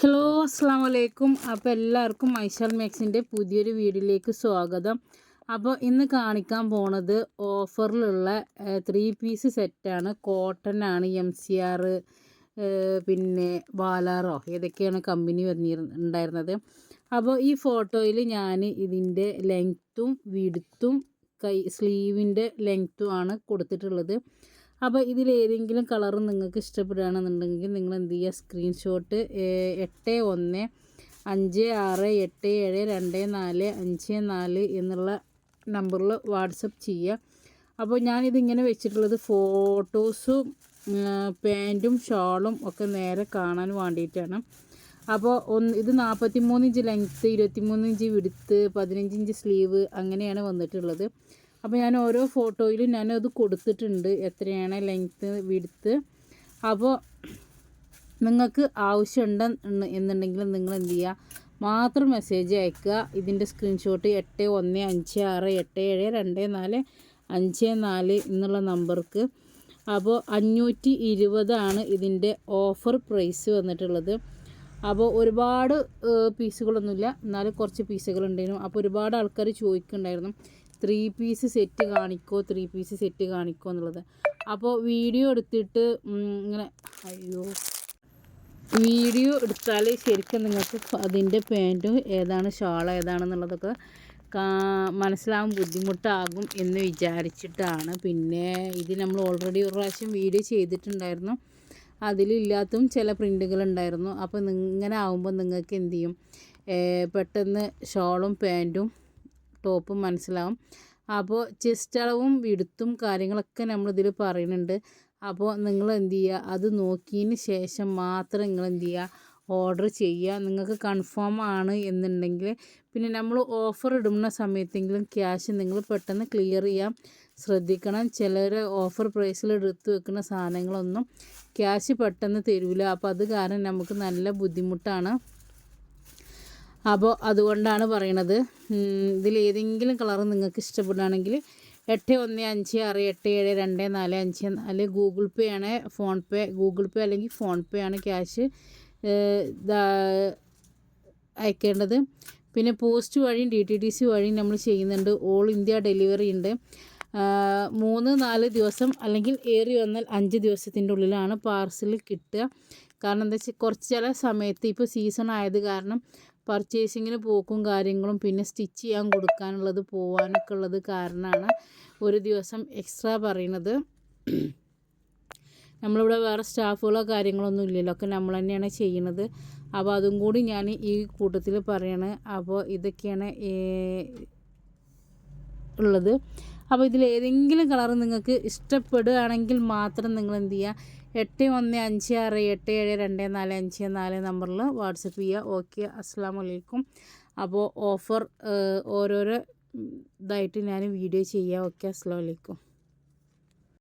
Hello അസ്സാം വലൈക്കും. അപ്പോൾ എല്ലാവർക്കും ഐഷാൽ മാക്സിൻ്റെ പുതിയൊരു വീഡിയോയിലേക്ക് സ്വാഗതം. അപ്പോൾ ഇന്ന് കാണിക്കാൻ പോണത് ഓഫറിലുള്ള 3 പീസ് സെറ്റാണ്. കോട്ടൺ ആണ്, MCR പിന്നെ വാലാറോ ഏതൊക്കെയാണ് കമ്പനി ഉണ്ടായിരുന്നത്. അപ്പോൾ ഈ ഫോട്ടോയിൽ ഞാൻ ഇതിൻ്റെ ലെങ്ത്തും വിഡ്ത്തും സ്ലീവിൻ്റെ ലെങ്ത്തും ആണ് കൊടുത്തിട്ടുള്ളത്. അപ്പോൾ ഇതിലേതെങ്കിലും കളർ നിങ്ങൾക്ക് ഇഷ്ടപ്പെടുകയാണെന്നുണ്ടെങ്കിൽ നിങ്ങൾ എന്ത് ചെയ്യുക, സ്ക്രീൻഷോട്ട് 8156872454 എന്നുള്ള നമ്പറിൽ വാട്സപ്പ് ചെയ്യുക. അപ്പോൾ ഞാനിതിങ്ങനെ വെച്ചിട്ടുള്ളത് ഫോട്ടോസും പാൻറ്റും ഷാളും ഒക്കെ നേരെ കാണാൻ വേണ്ടിയിട്ടാണ്. അപ്പോൾ ഇത് 43 inch length, 23 inch width, 15 inch sleeve അങ്ങനെയാണ് വന്നിട്ടുള്ളത്. അപ്പോൾ ഞാൻ ഓരോ ഫോട്ടോയിലും ഞാനത് കൊടുത്തിട്ടുണ്ട്, എത്രയാണ് ലെങ്ത്ത് വിഡ്ത്ത്. അപ്പോൾ നിങ്ങൾക്ക് ആവശ്യമുണ്ട് എന്നുണ്ടെങ്കിൽ നിങ്ങൾ എന്ത് ചെയ്യുക, മാത്രം മെസ്സേജ് അയക്കുക. ഇതിൻ്റെ സ്ക്രീൻഷോട്ട് 8156872454 എന്നുള്ള നമ്പർക്ക്. അപ്പോൾ 520 ഇതിൻ്റെ ഓഫർ പ്രൈസ് വന്നിട്ടുള്ളത്. അപ്പോൾ ഒരുപാട് പീസുകളൊന്നുമില്ല, എന്നാലും കുറച്ച് പീസുകളുണ്ടായിരുന്നു. അപ്പോൾ ഒരുപാട് ആൾക്കാർ ചോദിക്കുന്നുണ്ടായിരുന്നു 3 പീസ് സെറ്റ് കാണിക്കോ, 3 പീസ് സെറ്റ് കാണിക്കോ എന്നുള്ളത്. അപ്പോൾ വീഡിയോ എടുത്തിട്ട് വീഡിയോ എടുത്താൽ ശരിക്കും നിങ്ങൾക്ക് അതിൻ്റെ പാൻറ്റും ഏതാണ് ഷാൾ ഏതാണെന്നുള്ളതൊക്കെ മനസ്സിലാവാൻ ബുദ്ധിമുട്ടാകും എന്ന് വിചാരിച്ചിട്ടാണ്. പിന്നെ ഇത് നമ്മൾ ഓൾറെഡി ഒരു പ്രാവശ്യം വീഡിയോ ചെയ്തിട്ടുണ്ടായിരുന്നു, അതിലില്ലാത്തതും ചില പ്രിൻ്റുകളുണ്ടായിരുന്നു. അപ്പോൾ ഇങ്ങനെ ആകുമ്പോൾ നിങ്ങൾക്ക് എന്ത് ചെയ്യും, പെട്ടെന്ന് ഷാളും പാൻറ്റും ടോപ്പും മനസ്സിലാവും. അപ്പോൾ ചെസ്റ്റ് അളവും വിഡ്ത്തും കാര്യങ്ങളൊക്കെ നമ്മളിതിൽ പറയുന്നുണ്ട്. അപ്പോൾ നിങ്ങൾ എന്ത് ചെയ്യുക, അത് നോക്കിയതിന് ശേഷം മാത്രം നിങ്ങൾ എന്ത് ചെയ്യുക, ഓർഡർ ചെയ്യുക. നിങ്ങൾക്ക് കൺഫേം ആണ് എന്നുണ്ടെങ്കിൽ പിന്നെ നമ്മൾ ഓഫർ ഇടുന്ന സമയത്തെങ്കിലും ക്യാഷ് നിങ്ങൾ പെട്ടെന്ന് ക്ലിയർ ചെയ്യാൻ ശ്രദ്ധിക്കണം. ചിലർ ഓഫർ പ്രൈസിൽ എടുത്ത് വെക്കുന്ന സാധനങ്ങളൊന്നും ക്യാഷ് പെട്ടെന്ന് തരില്ല. അപ്പോൾ അത് കാരണം നമുക്ക് നല്ല ബുദ്ധിമുട്ടാണ്. അപ്പോൾ അതുകൊണ്ടാണ് പറയണത്. ഇതിലേതെങ്കിലും കളർ നിങ്ങൾക്ക് ഇഷ്ടപ്പെടുകയാണെങ്കിൽ 8156872454 ഗൂഗിൾ പേ ആണ്, ഫോൺ പേ, ഗൂഗിൾ പേ അല്ലെങ്കിൽ ഫോൺ പേ ആണ് ക്യാഷ് അയക്കേണ്ടത്. പിന്നെ പോസ്റ്റ് വഴിയും DTDC വഴിയും നമ്മൾ ചെയ്യുന്നുണ്ട്. ഓൾ ഇന്ത്യ ഡെലിവറി ഉണ്ട്. 3-4 ദിവസം അല്ലെങ്കിൽ ഏറി വന്നാൽ 5 ദിവസത്തിൻ്റെ ഉള്ളിലാണ് പാർസൽ കിട്ടുക. കാരണം എന്താ വെച്ചാൽ കുറച്ച് ചില സമയത്ത് ഇപ്പോൾ സീസൺ ആയത് കാരണം പർച്ചേസിങ്ങിന് പോക്കും കാര്യങ്ങളും പിന്നെ സ്റ്റിച്ച് ചെയ്യാൻ കൊടുക്കാനുള്ളത് പോകാനൊക്കെ ഉള്ളത് കാരണമാണ് ഒരു ദിവസം എക്സ്ട്രാ പറയുന്നത്. നമ്മളിവിടെ വേറെ സ്റ്റാഫുകളോ കാര്യങ്ങളൊന്നും ഇല്ലല്ലോ, ഒക്കെ നമ്മൾ തന്നെയാണ് ചെയ്യുന്നത്. അപ്പോൾ അതും കൂടി ഞാൻ ഈ കൂട്ടത്തിൽ പറയാണ്. അപ്പോൾ ഇതൊക്കെയാണ് ഉള്ളത്. അപ്പോൾ ഇതിലേതെങ്കിലും കളർ നിങ്ങൾക്ക് ഇഷ്ടപ്പെടുകയാണെങ്കിൽ മാത്രം നിങ്ങൾ എന്ത് ചെയ്യുക, 8156872454 നമ്പറിൽ വാട്സപ്പ് ചെയ്യുക. ഓക്കെ, അസ്സാം വലൈക്കും. അപ്പോൾ ഓഫർ ഓരോരോ ഇതായിട്ട് ഞാൻ വീഡിയോ ചെയ്യാം. ഓക്കെ, അസ്സാം വലൈക്കും.